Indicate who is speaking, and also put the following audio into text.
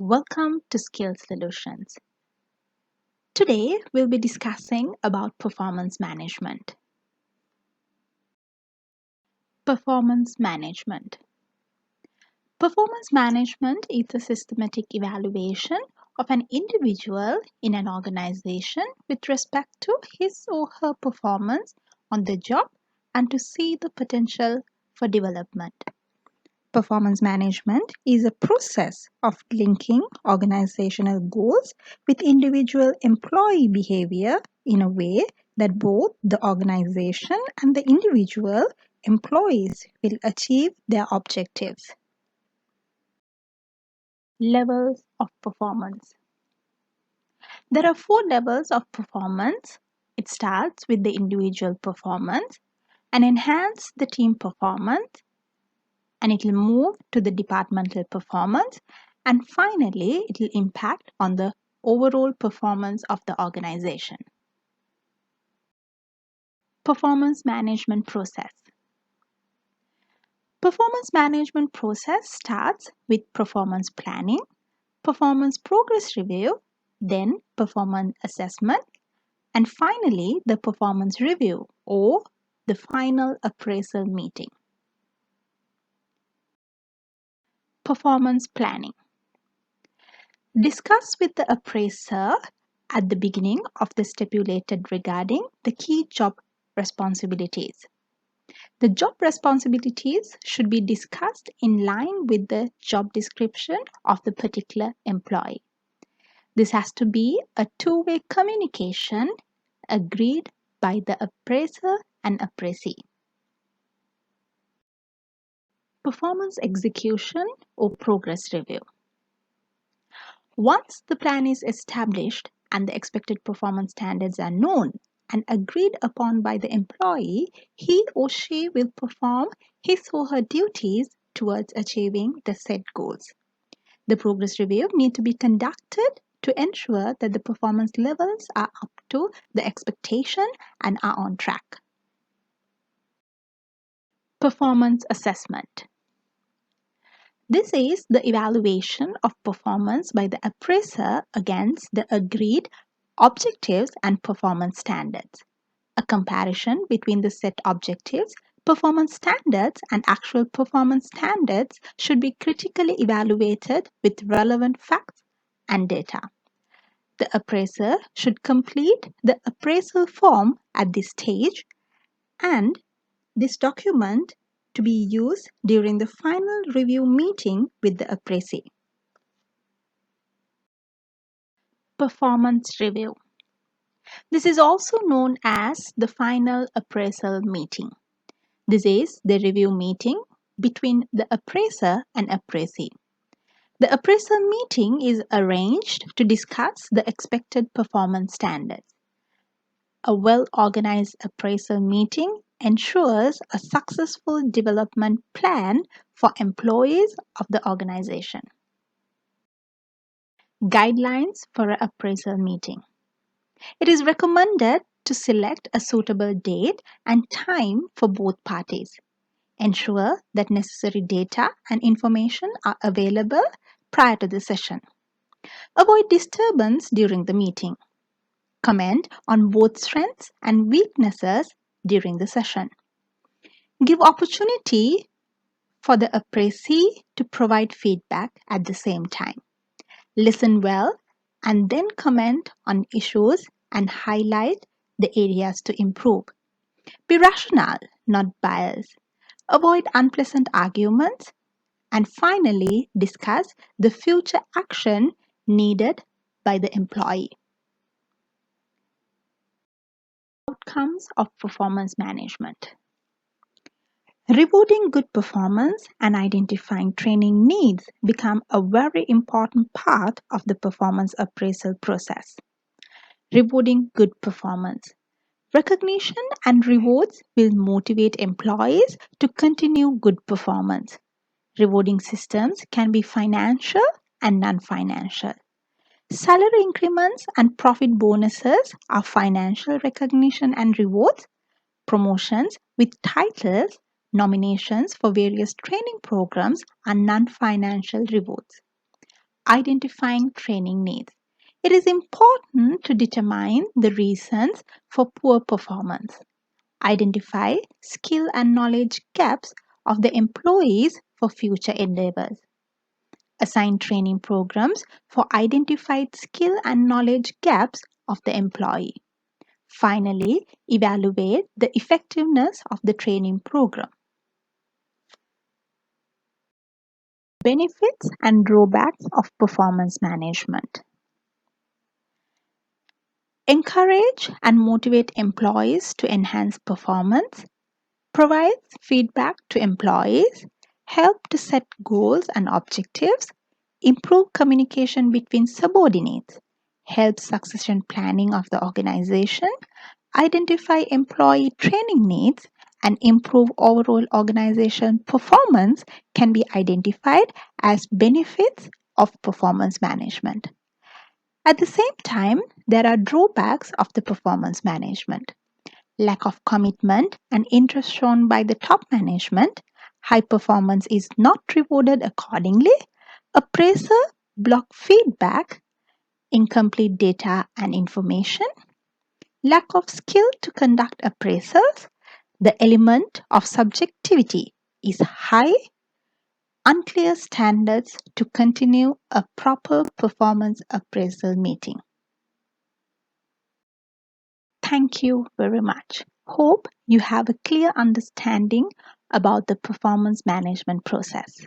Speaker 1: Welcome to Skill Solutions. Today we'll be discussing about performance management. Performance management. Performance management is a systematic evaluation of an individual in an organization with respect to his or her performance on the job and to see the potential for development. Performance management is a process of linking organizational goals with individual employee behavior in a way that both the organization and the individual employees will achieve their objectives. Levels of performance. There are 4 levels of performance. It starts with the individual performance and enhance the team performance, and it will move to the departmental performance, and finally it will impact on the overall performance of the organization. Performance management process. Performance management process starts with performance planning, performance progress review, then performance assessment, and finally the performance review or the final appraisal meeting. Performance planning. Discuss with the appraiser at the beginning of the stipulated regarding the key job responsibilities. The job responsibilities should be discussed in line with the job description of the particular employee. This has to be a two-way communication agreed by the appraiser and appraisee. Performance execution or progress review. Once the plan is established and the expected performance standards are known and agreed upon by the employee, he or she will perform his or her duties towards achieving the set goals. The progress review needs to be conducted to ensure that the performance levels are up to the expectation and are on track. Performance assessment. This is the evaluation of performance by the appraiser against the agreed objectives and performance standards. A comparison between the set objectives, performance standards, and actual performance standards should be critically evaluated with relevant facts and data. The appraiser should complete the appraisal form at this stage, and this document to be used during the final review meeting with the appraisee. Performance review. This is also known as the final appraisal meeting. This is the review meeting between the appraiser and appraisee. The appraisal meeting is arranged to discuss the expected performance standards. A well-organized appraisal meeting ensures a successful development plan for employees of the organization. Guidelines for an appraisal meeting. It is recommended to select a suitable date and time for both parties. Ensure that necessary data and information are available prior to the session. Avoid disturbance during the meeting. Comment on both strengths and weaknesses during the session. Give opportunity for the appraisee to provide feedback at the same time. Listen well and then comment on issues and highlight the areas to improve. Be rational, not biased. Avoid unpleasant arguments. And finally, discuss the future action needed by the employee. Outcomes of performance management. Rewarding good performance and identifying training needs become a very important part of the performance appraisal process. Rewarding good performance. Recognition and rewards will motivate employees to continue good performance. Rewarding systems can be financial and non-financial. Salary increments and profit bonuses are financial recognition and rewards. Promotions with titles, nominations for various training programs are non-financial rewards. Identifying training needs. It is important to determine the reasons for poor performance. Identify skill and knowledge gaps of the employees for future endeavors. Assign training programs for identified skill and knowledge gaps of the employee. Finally, evaluate the effectiveness of the training program. Benefits and drawbacks of performance management. Encourage and motivate employees to enhance performance, provides feedback to employees, help to set goals and objectives, improve communication between subordinates, help succession planning of the organization, identify employee training needs, and improve overall organization performance can be identified as benefits of performance management. At the same time, there are drawbacks of the performance management. Lack of commitment and interest shown by the top management, high performance is not rewarded accordingly, appraiser block feedback, incomplete data and information, lack of skill to conduct appraisals, the element of subjectivity is high, unclear standards to continue a proper performance appraisal meeting. Thank you very much. Hope you have a clear understanding about the performance management process.